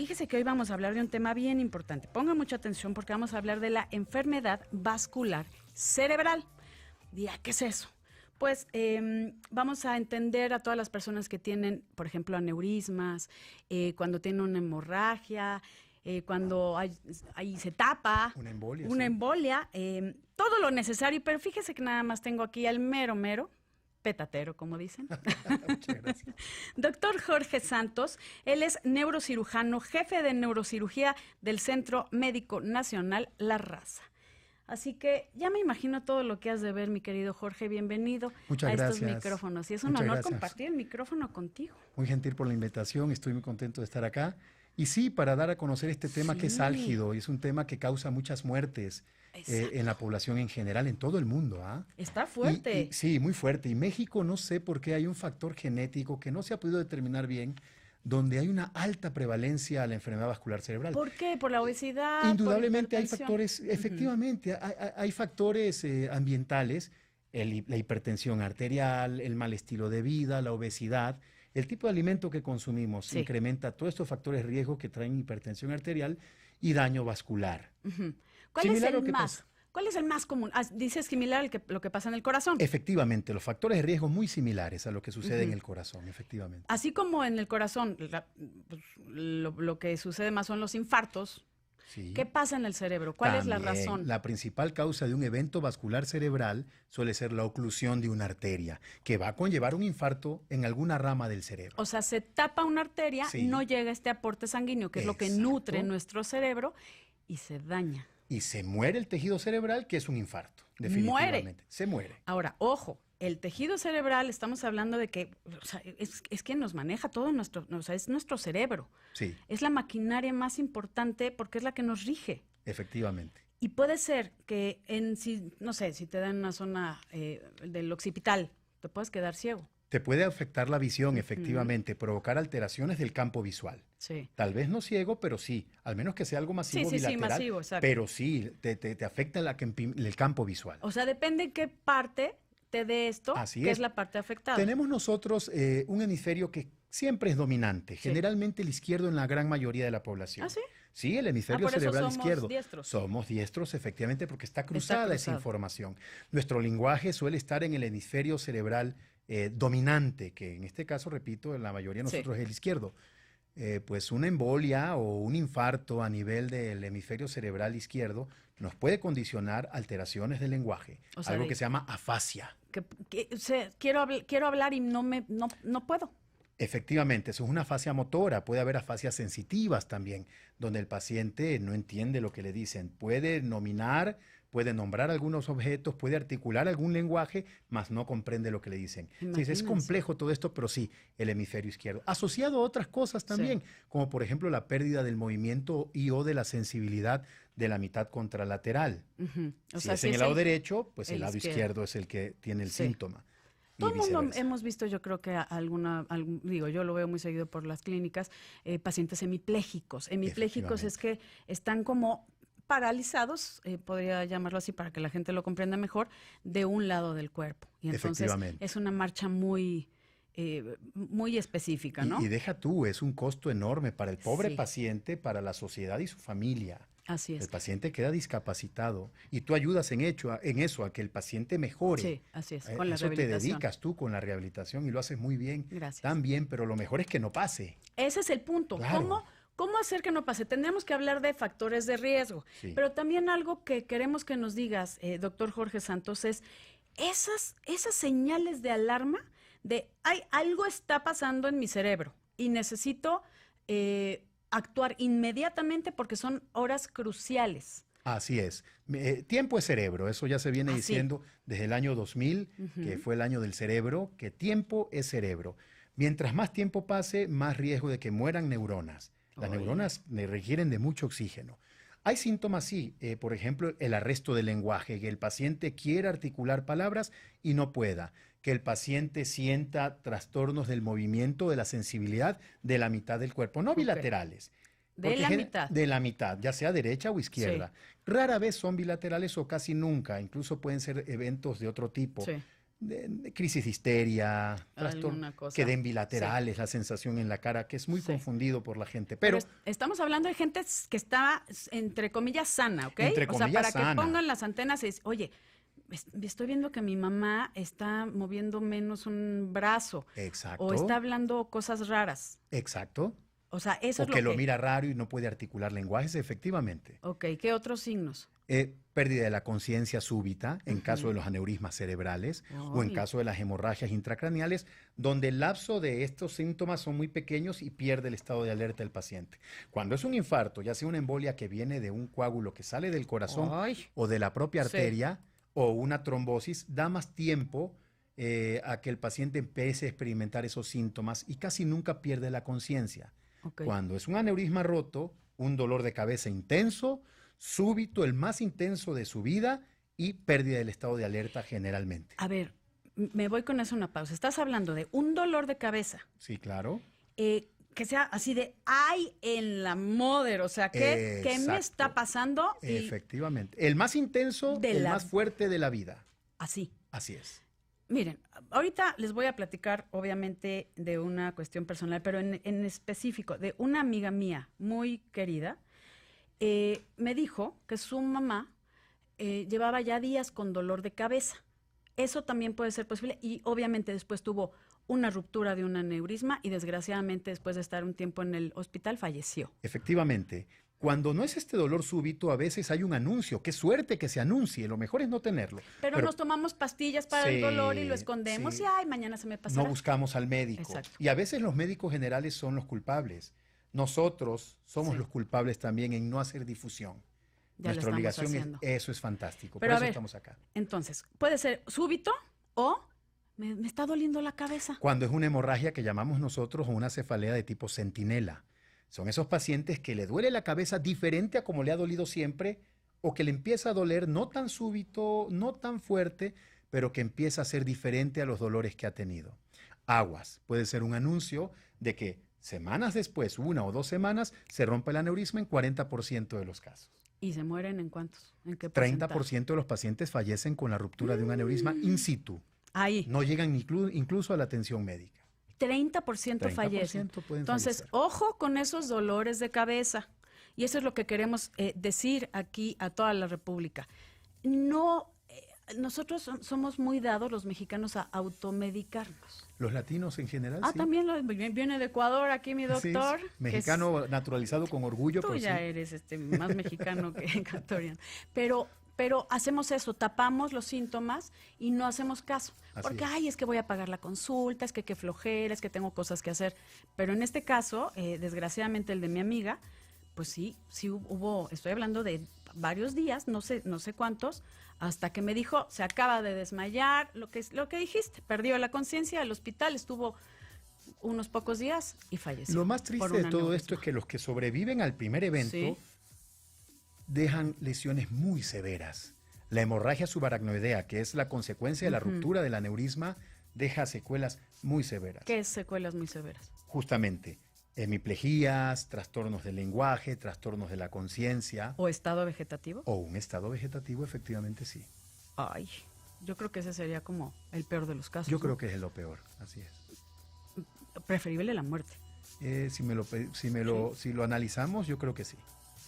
fíjese que hoy vamos a hablar de un tema bien importante. Ponga mucha atención porque vamos a hablar de la enfermedad vascular cerebral. Dirá, ¿qué es eso? Pues vamos a entender a todas las personas que tienen, por ejemplo, aneurismas, cuando tienen una hemorragia, cuando ahí se tapa, una embolia, todo lo necesario, pero fíjese que nada más tengo aquí al mero petatero, como dicen. Muchas gracias. Doctor Jorge Santos, él es neurocirujano, jefe de neurocirugía del Centro Médico Nacional La Raza. Así que ya me imagino todo lo que has de ver, mi querido Jorge. Bienvenido Muchas estos gracias. micrófonos. Y es un Muchas honor gracias. compartir el micrófono contigo. Muy gentil por la invitación, estoy muy contento de estar acá. Y sí, para dar a conocer este tema que es álgido, y es un tema que causa muchas muertes en la población en general, en todo el mundo. Está fuerte. Sí, muy fuerte. Y México, no sé por qué hay un factor genético que no se ha podido determinar bien, donde hay una alta prevalencia a la enfermedad vascular cerebral. ¿Por qué? ¿Por la obesidad? Indudablemente ¿Por hay factores, efectivamente, hay factores ambientales, la hipertensión arterial, el mal estilo de vida, la obesidad. El tipo de alimento que consumimos incrementa todos estos factores de riesgo que traen hipertensión arterial y daño vascular. ¿Cuál es el más? ¿Cuál es el más común? Dices similar lo que pasa en el corazón. Efectivamente, los factores de riesgo muy similares a lo que sucede en el corazón, efectivamente. Así como en el corazón, lo que sucede más son los infartos. Sí. ¿Qué pasa en el cerebro? ¿Cuál es la razón? La principal causa de un evento vascular cerebral suele ser la oclusión de una arteria, que va a conllevar un infarto en alguna rama del cerebro. O sea, se tapa una arteria, no llega este aporte sanguíneo, que es lo que nutre nuestro cerebro, y se daña. Y se muere el tejido cerebral, que es un infarto, definitivamente. Se muere. Ahora, ojo, el tejido cerebral, estamos hablando de que es que nos maneja todo es nuestro cerebro. Sí. Es la maquinaria más importante porque es la que nos rige. Efectivamente. Y puede ser que no sé, si te dan una zona del occipital, te puedes quedar ciego. Te puede afectar la visión, efectivamente, provocar alteraciones del campo visual. Sí. Tal vez no ciego, pero sí, al menos que sea algo masivo, bilateral, sí, masivo, exacto. Pero sí, te afecta el campo visual. O sea, depende en qué parte te dé esto, que es la parte afectada. Tenemos nosotros un hemisferio que siempre es dominante, generalmente el izquierdo en la gran mayoría de la población. ¿Ah, sí? Sí, el hemisferio cerebral izquierdo. Diestros. Somos diestros, efectivamente, porque está cruzada esa información. Nuestro lenguaje suele estar en el hemisferio cerebral dominante, que en este caso, repito, en la mayoría de nosotros es el izquierdo. Pues una embolia o un infarto a nivel del hemisferio cerebral izquierdo nos puede condicionar alteraciones del lenguaje, algo que se llama afasia. Quiero hablar y no puedo. Efectivamente, eso es una afasia motora, puede haber afasias sensitivas también, donde el paciente no entiende lo que le dicen, puede nominar, puede nombrar algunos objetos, puede articular algún lenguaje, mas no comprende lo que le dicen. Entonces, es complejo todo esto, pero sí, el hemisferio izquierdo. Asociado a otras cosas también, como por ejemplo la pérdida del movimiento y o de la sensibilidad de la mitad contralateral. Si es en el lado derecho, pues el lado izquierdo es el que tiene el síntoma. Todo el mundo hemos visto, yo creo que yo lo veo muy seguido por las clínicas, pacientes hemipléjicos. Hemipléjicos es que están como paralizados, podría llamarlo así para que la gente lo comprenda mejor, de un lado del cuerpo. Y entonces es una marcha muy específica, ¿no? Y deja tú, es un costo enorme para el pobre paciente, para la sociedad y su familia. Así es. El paciente queda discapacitado y tú ayudas en eso, a que el paciente mejore. Sí, así es, con la rehabilitación. Eso te dedicas tú con la rehabilitación y lo haces muy bien. Gracias. Tan bien, pero lo mejor es que no pase. Ese es el punto. Claro. ¿Cómo hacer que no pase? Tendríamos que hablar de factores de riesgo, pero también algo que queremos que nos digas, doctor Jorge Santos, es esas señales de alarma de algo está pasando en mi cerebro y necesito actuar inmediatamente porque son horas cruciales. Así es. Tiempo es cerebro, eso ya se viene diciendo desde el año 2000, que fue el año del cerebro, que tiempo es cerebro. Mientras más tiempo pase, más riesgo de que mueran neuronas. Las neuronas requieren de mucho oxígeno. Hay síntomas, sí, por ejemplo, el arresto del lenguaje, que el paciente quiera articular palabras y no pueda, que el paciente sienta trastornos del movimiento, de la sensibilidad de la mitad del cuerpo, no bilaterales. De la mitad. De la mitad, ya sea derecha o izquierda. Rara vez son bilaterales o casi nunca, incluso pueden ser eventos de otro tipo. de crisis de histeria, que den bilaterales, la sensación en la cara, que es muy confundido por la gente. Pero estamos hablando de gente que está, entre comillas, sana, ¿ok? Entre comillas, para que pongan las antenas y dicen, oye, estoy viendo que mi mamá está moviendo menos un brazo. Exacto. O está hablando cosas raras. Exacto. O sea, eso o es lo que lo mira raro y no puede articular lenguajes, efectivamente. Ok, ¿qué otros signos? Pérdida de la conciencia súbita en caso de los aneurismas cerebrales o en caso de las hemorragias intracraneales, donde el lapso de estos síntomas son muy pequeños y pierde el estado de alerta del paciente. Cuando es un infarto, ya sea una embolia que viene de un coágulo que sale del corazón o de la propia arteria o una trombosis, da más tiempo a que el paciente empiece a experimentar esos síntomas y casi nunca pierde la conciencia. Cuando es un aneurisma roto, un dolor de cabeza intenso, súbito, el más intenso de su vida y pérdida del estado de alerta generalmente. A ver, me voy con eso una pausa. Estás hablando de un dolor de cabeza. Sí, claro. Que sea así de, ¡ay, en la mother! O sea, ¿qué me está pasando? Efectivamente. El más intenso, más fuerte de la vida. Así. Así es. Miren, ahorita les voy a platicar, obviamente, de una cuestión personal, pero en específico, de una amiga mía muy querida, me dijo que su mamá llevaba ya días con dolor de cabeza. Eso también puede ser posible y obviamente después tuvo una ruptura de un aneurisma y desgraciadamente después de estar un tiempo en el hospital falleció. Efectivamente. Cuando no es este dolor súbito, a veces hay un anuncio. Qué suerte que se anuncie, lo mejor es no tenerlo. Pero nos tomamos pastillas para el dolor y lo escondemos y ay, mañana se me pasará. No buscamos al médico. Exacto. Y a veces los médicos generales son los culpables. Nosotros somos los culpables también en no hacer difusión. Nuestra obligación eso es fantástico. Pero por eso estamos acá. Entonces, puede ser súbito o me está doliendo la cabeza. Cuando es una hemorragia que llamamos nosotros o una cefalea de tipo centinela. Son esos pacientes que le duele la cabeza diferente a como le ha dolido siempre o que le empieza a doler no tan súbito, no tan fuerte, pero que empieza a ser diferente a los dolores que ha tenido. Aguas, puede ser un anuncio de que semanas después, 1 o 2 semanas, se rompe el aneurisma en 40% de los casos. ¿Y se mueren en cuántos? ¿En qué porcentaje? 30% de los pacientes fallecen con la ruptura de un aneurisma in situ. Ahí. No llegan incluso a la atención médica. 30% fallecen. Entonces, ojo con esos dolores de cabeza. Y eso es lo que queremos decir aquí a toda la República. No, nosotros somos muy dados, los mexicanos, a automedicarnos. Los latinos en general, sí. También viene de Ecuador aquí mi doctor. Sí, mexicano naturalizado con orgullo. Tú ya eres más mexicano que ecuatoriano. Pero hacemos eso, tapamos los síntomas y no hacemos caso. Porque, es que voy a pagar la consulta, es que qué flojera, es que tengo cosas que hacer. Pero en este caso, desgraciadamente el de mi amiga, pues sí hubo, estoy hablando de varios días, no sé cuántos, hasta que me dijo, se acaba de desmayar, lo que dijiste, perdió la conciencia, al hospital estuvo unos pocos días y falleció. Lo más triste de todo esto es que los que sobreviven al primer evento dejan lesiones muy severas. La hemorragia subaracnoidea, que es la consecuencia de la ruptura del aneurisma, deja secuelas muy severas. ¿Qué es secuelas muy severas? Justamente, hemiplejías, trastornos del lenguaje, trastornos de la conciencia. ¿O estado vegetativo? O un estado vegetativo, efectivamente sí. Ay, yo creo que ese sería como el peor de los casos. Yo creo que es lo peor, así es. Preferible la muerte. Si lo analizamos, yo creo que sí.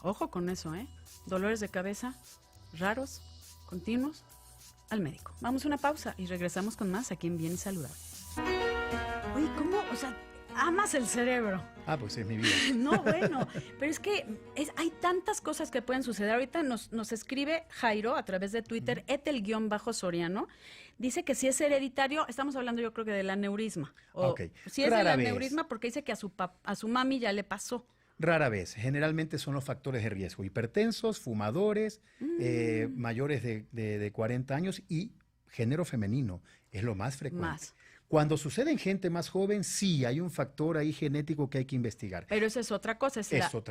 Ojo con eso, Dolores de cabeza raros, continuos, al médico. Vamos a una pausa y regresamos con más aquí en Bien y Saludable. Oye, ¿cómo? O sea, amas el cerebro. Pues es mi vida. No, bueno, pero es que hay tantas cosas que pueden suceder. Ahorita nos escribe Jairo a través de Twitter, _Soriano. Dice que si es hereditario, estamos hablando yo creo que del aneurisma. Si es del aneurisma, porque dice que a su mami ya le pasó. Rara vez, generalmente son los factores de riesgo, hipertensos, fumadores, mayores de 40 años y género femenino, es lo más frecuente. Cuando sucede en gente más joven, sí hay un factor ahí genético que hay que investigar. Pero eso es otra cosa,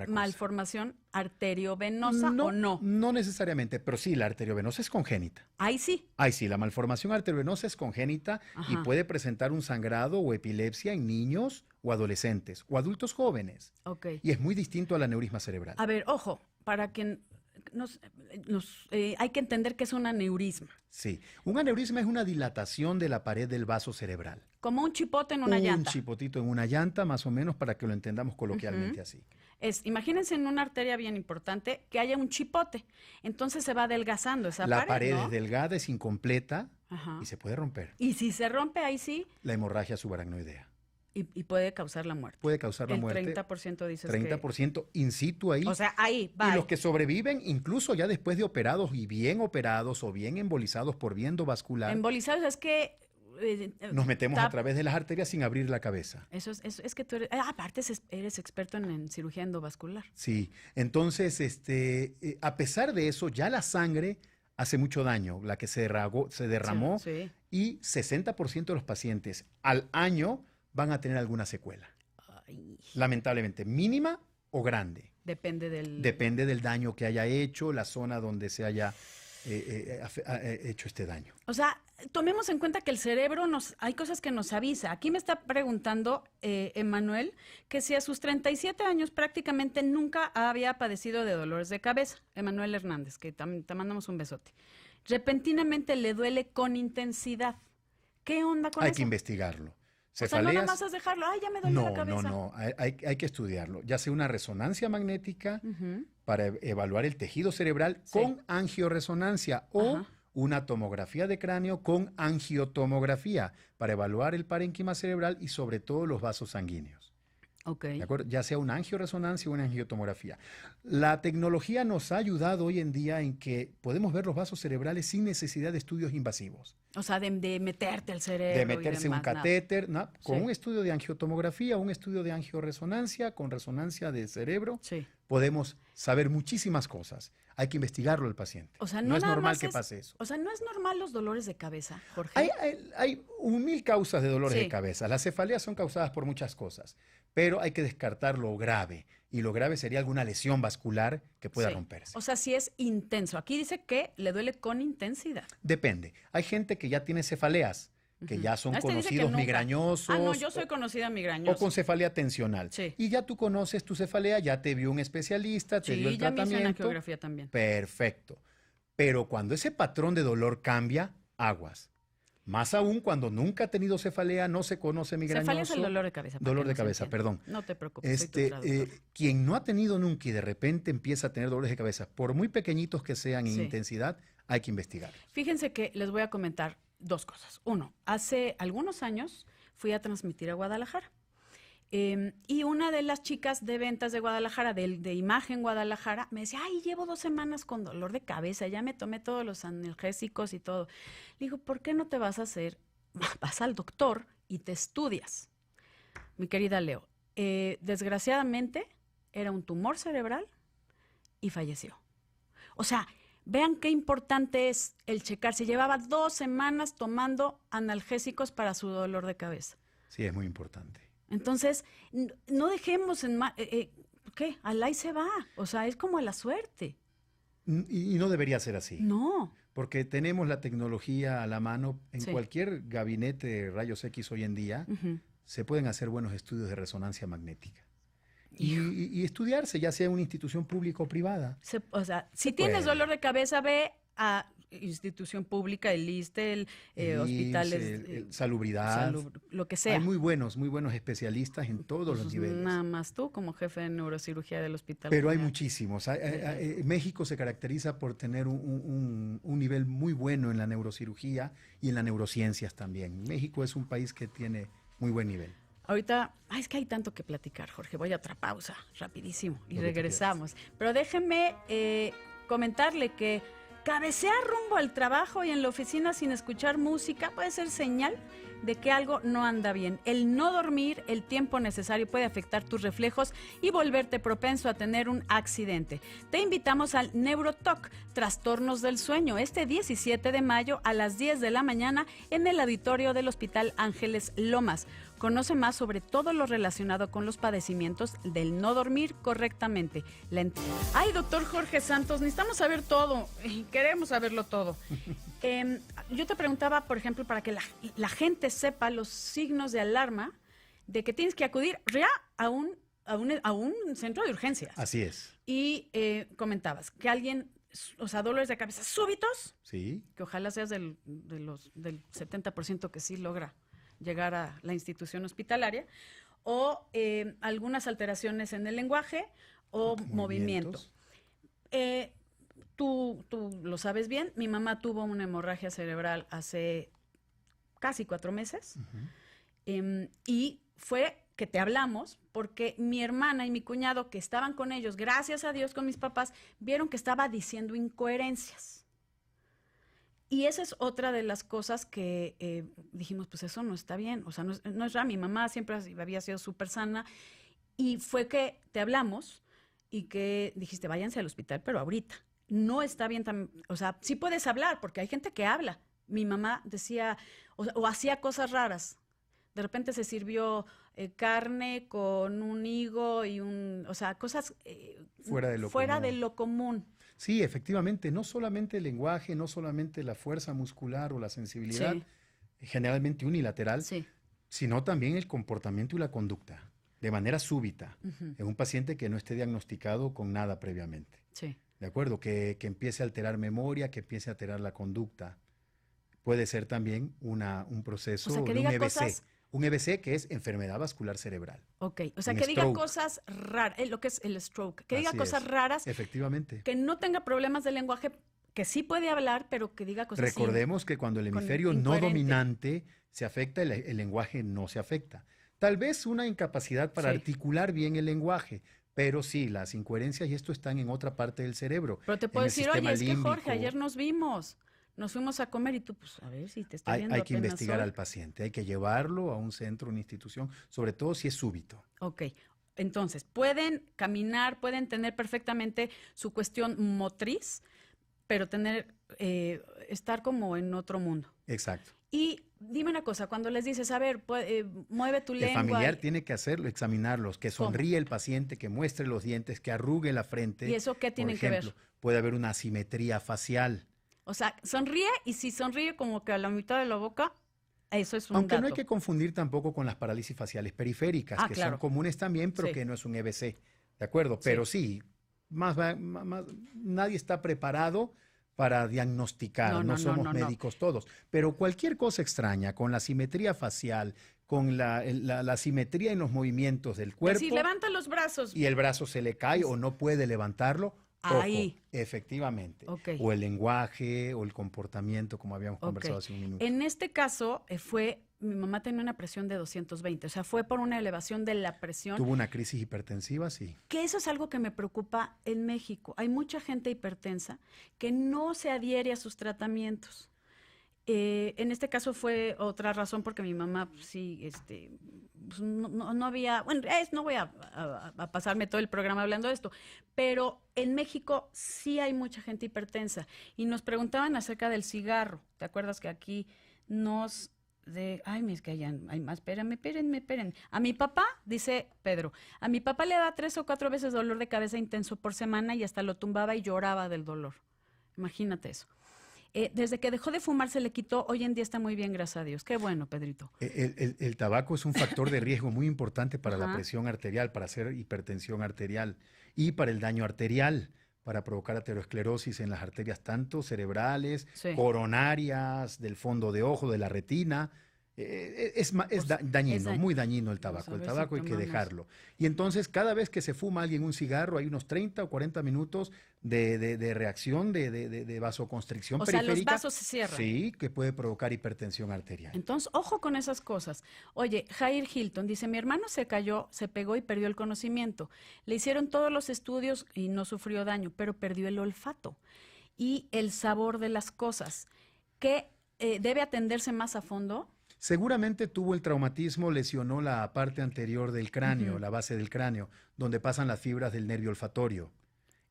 malformación arteriovenosa o no. No necesariamente, pero sí, la arteriovenosa es congénita. Ahí sí. La malformación arteriovenosa es congénita y puede presentar un sangrado o epilepsia en niños o adolescentes o adultos jóvenes. Y es muy distinto al aneurisma cerebral. A ver, ojo, para quien hay que entender que es un aneurisma. Sí, un aneurisma es una dilatación de la pared del vaso cerebral. Como un chipote en una llanta. Un chipotito en una llanta, más o menos, para que lo entendamos coloquialmente así. Imagínense en una arteria bien importante que haya un chipote. Entonces se va adelgazando esa pared, La pared ¿no? es delgada, es incompleta y se puede romper. Y si se rompe, ahí sí. La hemorragia subaracnoidea. Y puede causar la muerte. Puede causar la muerte. El 30% dices 30% in situ ahí. O sea, ahí, va. Y los que sobreviven, incluso ya después de operados y bien operados o bien embolizados por vía endovascular. Embolizados es que... nos metemos a través de las arterias sin abrir la cabeza. Eso es que tú eres... aparte eres experto en cirugía endovascular. Sí. Entonces, a pesar de eso, ya la sangre hace mucho daño, la que se derramó, sí. Y 60% de los pacientes al año van a tener alguna secuela. Ay. Lamentablemente, mínima o grande. Depende del daño que haya hecho, la zona donde se haya hecho este daño. O sea, tomemos en cuenta que el cerebro hay cosas que nos avisa. Aquí me está preguntando Emanuel que si a sus 37 años prácticamente nunca había padecido de dolores de cabeza. Emanuel Hernández, que te mandamos un besote. Repentinamente le duele con intensidad. ¿Qué onda con eso? Hay que investigarlo. O sea, no nada más es dejarlo, ay, ya me duele la cabeza. No, hay que estudiarlo. Ya sea una resonancia magnética para evaluar el tejido cerebral con angioresonancia o una tomografía de cráneo con angiotomografía para evaluar el parénquima cerebral y sobre todo los vasos sanguíneos. Okay. ¿De acuerdo? Ya sea una angioresonancia o una angiotomografía. La tecnología nos ha ayudado hoy en día en que podemos ver los vasos cerebrales sin necesidad de estudios invasivos. O sea, de meterte al cerebro. De meterse un catéter, con Sí. un estudio de angiotomografía, un estudio de angioresonancia, con resonancia de cerebro, Sí. podemos saber muchísimas cosas. Hay que investigarlo al paciente. O sea, no es nada normal más que pase eso. O sea, no es normal los dolores de cabeza, Jorge. Hay 1000 causas de dolores Sí. de cabeza. Las cefaleas son causadas por muchas cosas, pero hay que descartar lo grave. Y lo grave sería alguna lesión vascular que pueda Sí. romperse. O sea, si es intenso. Aquí dice que le duele con intensidad. Depende. Hay gente que ya tiene cefaleas, que ya son Este dice que conocidos nunca. migrañosos. Ah, no, yo soy conocida migrañosa. O con cefalea tensional. Sí. Y ya tú conoces tu cefalea, ya te vio un especialista, te dio el ya me hizo una tratamiento. angiografía también. Perfecto. Pero cuando ese patrón de dolor cambia, aguas. Más aún cuando nunca ha tenido cefalea, no se conoce migrañoso. Cefalea es el dolor de cabeza. para Dolor que de nos cabeza, entiendan. perdón. No te preocupes, soy tu traductor. Quien no ha tenido nunca y de repente empieza a tener dolores de cabeza, por muy pequeñitos que sean en Sí. intensidad, hay que investigar. Fíjense que les voy a comentar dos cosas. Uno, hace algunos años fui a transmitir a Guadalajara. Y una de las chicas de ventas de Guadalajara, de Imagen Guadalajara, me decía, ay, llevo 2 semanas con dolor de cabeza, ya me tomé todos los analgésicos y todo. Le digo, ¿por qué no te vas a hacer? Vas al doctor y te estudias. Mi querida Leo, desgraciadamente era un tumor cerebral y falleció. O sea, vean qué importante es el checarse. Llevaba 2 semanas tomando analgésicos para su dolor de cabeza. Sí, es muy importante. Entonces, no dejemos ¿qué? Al ahí se va. O sea, es como a la suerte. Y no debería ser así. No. Porque tenemos la tecnología a la mano. En Sí. cualquier gabinete de rayos X hoy en día, se pueden hacer buenos estudios de resonancia magnética. Y estudiarse, ya sea en una institución pública o privada. O sea, si tienes puede. dolor de cabeza, ve a institución pública, el ISSSTE, El hospitales, IMSS, Salubridad. lo que sea. Hay muy buenos especialistas en todos los niveles. Nada más tú como jefe de neurocirugía del hospital. Pero hay general. muchísimos. México se caracteriza por tener un nivel muy bueno en la neurocirugía y en las neurociencias también. México es un país que tiene muy buen nivel. Ahorita, es que hay tanto que platicar, Jorge. Voy a otra pausa, rapidísimo, y Lo que tú regresamos. Pero déjenme comentarle que cabecear rumbo al trabajo y en la oficina sin escuchar música puede ser señal de que algo no anda bien. El no dormir el tiempo necesario puede afectar tus reflejos y volverte propenso a tener un accidente. Te invitamos al NeuroTalk, Trastornos del Sueño, este 17 de mayo a las 10 de la mañana en el auditorio del Hospital Ángeles Lomas. Conoce más sobre todo lo relacionado con los padecimientos del no dormir correctamente. Ay, doctor Jorge Santos, necesitamos saber todo. Queremos saberlo todo. Yo te preguntaba, por ejemplo, para que la gente sepa los signos de alarma de que tienes que acudir ya a un centro de urgencias. Así es. Y comentabas que alguien o sea, dolores de cabeza súbitos, Sí. que ojalá seas del 70% que sí logra llegar a la institución hospitalaria, o algunas alteraciones en el lenguaje o movimiento. Tú lo sabes bien, mi mamá tuvo una hemorragia cerebral hace casi 4 meses, y fue que te hablamos porque mi hermana y mi cuñado, que estaban con ellos, gracias a Dios con mis papás, vieron que estaba diciendo incoherencias. Y esa es otra de las cosas que dijimos, pues eso no está bien, o sea, no es raro, mi mamá siempre había sido súper sana, y fue que te hablamos y que dijiste, váyanse al hospital, pero ahorita. No está bien, o sea, sí puedes hablar, porque hay gente que habla. Mi mamá decía, o hacía cosas raras. De repente se sirvió carne con un higo y o sea, cosas fuera de lo común. Sí, efectivamente, no solamente el lenguaje, no solamente la fuerza muscular o la sensibilidad, generalmente unilateral, sino también el comportamiento y la conducta, de manera súbita, en un paciente que no esté diagnosticado con nada previamente. Sí. ¿De acuerdo? Que empiece a alterar memoria, que empiece a alterar la conducta. Puede ser también un proceso o sea, que de un diga EBC. Cosas... Un EBC que es enfermedad vascular cerebral. Ok, o sea, un que diga stroke. Cosas raras, lo que es el stroke, que diga Así cosas es. raras, Efectivamente. que no tenga problemas de lenguaje, que sí puede hablar, pero que diga cosas Recordemos que cuando el hemisferio no dominante se afecta, el lenguaje no se afecta. Tal vez una incapacidad para articular bien el lenguaje, pero sí, las incoherencias y esto están en otra parte del cerebro. Pero te puedo decir, oye, es que Jorge, ayer nos vimos, nos fuimos a comer y tú, pues, a ver si te estoy viendo. Hay que investigar al paciente, hay que llevarlo a un centro, una institución, sobre todo si es súbito. Ok, entonces, pueden caminar, pueden tener perfectamente su cuestión motriz, pero estar como en otro mundo. Exacto. Y dime una cosa, cuando les dices, a ver, mueve tu lengua. El familiar tiene que hacerlo, examinarlos, que sonríe el paciente, que muestre los dientes, que arrugue la frente. ¿Y eso qué tienen que ver? Puede haber una asimetría facial. O sea, sonríe, y si sonríe como que a la mitad de la boca, eso es un Aunque dato. no hay que confundir tampoco con las parálisis faciales periféricas, que son comunes también, pero que no es un EBC. ¿De acuerdo? Pero sí, nadie está preparado para diagnosticar, no somos médicos todos, pero cualquier cosa extraña, con la simetría facial, con la simetría en los movimientos del cuerpo. Si levanta los brazos. Y el brazo se le cae o no puede levantarlo. Ahí. Ojo, efectivamente. O el lenguaje o el comportamiento, como habíamos conversado hace un minuto. En este caso mi mamá tenía una presión de 220, o sea, fue por una elevación de la presión. ¿Tuvo una crisis hipertensiva? Sí. Que eso es algo que me preocupa en México. Hay mucha gente hipertensa que no se adhiere a sus tratamientos. En este caso fue otra razón porque mi mamá, sí, pues no había, bueno, no voy a pasarme todo el programa hablando de esto, pero en México sí hay mucha gente hipertensa y nos preguntaban acerca del cigarro. ¿Te acuerdas que aquí es que hay más, espérenme. A mi papá, dice Pedro, a mi papá le da 3 o 4 veces dolor de cabeza intenso por semana y hasta lo tumbaba y lloraba del dolor. Imagínate eso. Desde que dejó de fumar se le quitó, hoy en día está muy bien, gracias a Dios. Qué bueno, Pedrito. El tabaco es un factor de riesgo muy importante para la presión arterial, para hacer hipertensión arterial y para el daño arterial, para provocar aterosclerosis en las arterias tanto cerebrales, coronarias, del fondo de ojo, de la retina. Es dañino, muy dañino el tabaco. El tabaco hay que dejarlo. Y entonces, cada vez que se fuma alguien un cigarro, hay unos 30 o 40 minutos de reacción de vasoconstricción periférica. O sea, los vasos se cierran. Sí, que puede provocar hipertensión arterial. Entonces, ojo con esas cosas. Oye, Jair Hilton dice, mi hermano se cayó, se pegó y perdió el conocimiento. Le hicieron todos los estudios y no sufrió daño, pero perdió el olfato y el sabor de las cosas. ¿Qué debe atenderse más a fondo? Seguramente tuvo el traumatismo, lesionó la parte anterior del cráneo, la base del cráneo, donde pasan las fibras del nervio olfatorio.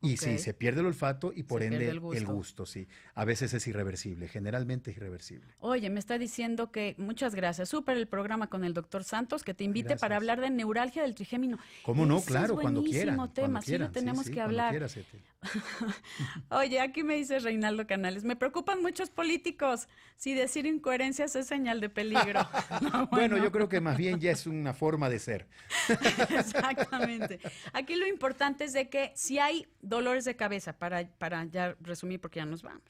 Y sí, se pierde el olfato y por ende el gusto, sí. A veces es irreversible, generalmente es irreversible. Oye, me está diciendo que, muchas gracias, súper el programa con el doctor Santos, que te invite para hablar de neuralgia del trigémino. ¿Cómo no? Claro, cuando quieran. Tema, sí lo tenemos que hablar. Oye, aquí me dice Reinaldo Canales, me preocupan muchos políticos. Si decir incoherencias es señal de peligro. No, bueno, yo creo que más bien ya es una forma de ser. Exactamente. Aquí lo importante es de que si hay dolores de cabeza, para ya resumir, porque ya nos vamos.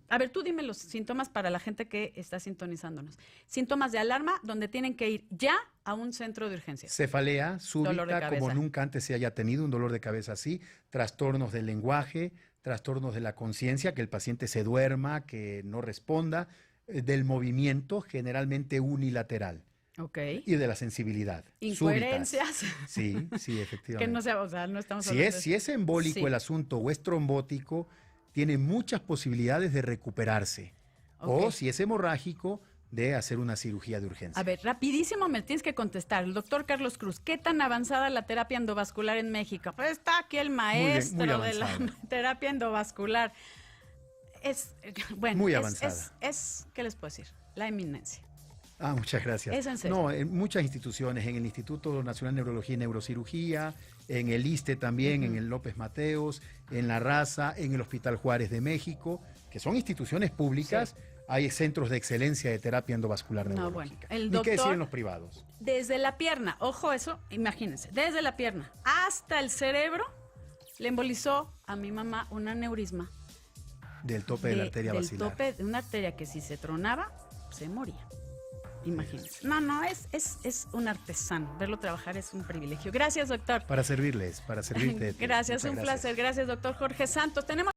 A ver, tú dime los síntomas para la gente que está sintonizándonos. Síntomas de alarma donde tienen que ir ya a un centro de urgencias. Cefalea súbita, como nunca antes se haya tenido un dolor de cabeza así, trastornos del lenguaje, trastornos de la conciencia, que el paciente se duerma, que no responda, del movimiento generalmente unilateral. Okay. Y de la sensibilidad. Incoherencias. Súbitas. Sí, sí, efectivamente. Que no sea, o sea, no estamos si es embólico el asunto o es trombótico, tiene muchas posibilidades de recuperarse. Okay. O si es hemorrágico, de hacer una cirugía de urgencia. A ver, rapidísimo me tienes que contestar. El doctor Carlos Cruz, ¿qué tan avanzada la terapia endovascular en México? Pues está aquí el maestro de la terapia endovascular. Es, bueno, muy avanzada. ¿Qué les puedo decir? La eminencia. Muchas gracias. ¿Es en serio? No, en muchas instituciones, en el Instituto Nacional de Neurología y Neurocirugía, en el ISSSTE también, en el López Mateos, en La Raza, en el Hospital Juárez de México, que son instituciones públicas. Sí. Hay centros de excelencia de terapia endovascular neurológica. Bueno, el doctor, ni qué decir en los privados. Desde la pierna, ojo eso, imagínense, desde la pierna hasta el cerebro, le embolizó a mi mamá un aneurisma. Del tope de la arteria basilar. Del tope de una arteria que si se tronaba, se moría. Imagínense. No, es un artesano. Verlo trabajar es un privilegio. Gracias, doctor. Para servirles, para servirte. Gracias, un placer. Gracias, doctor Jorge Santos. Tenemos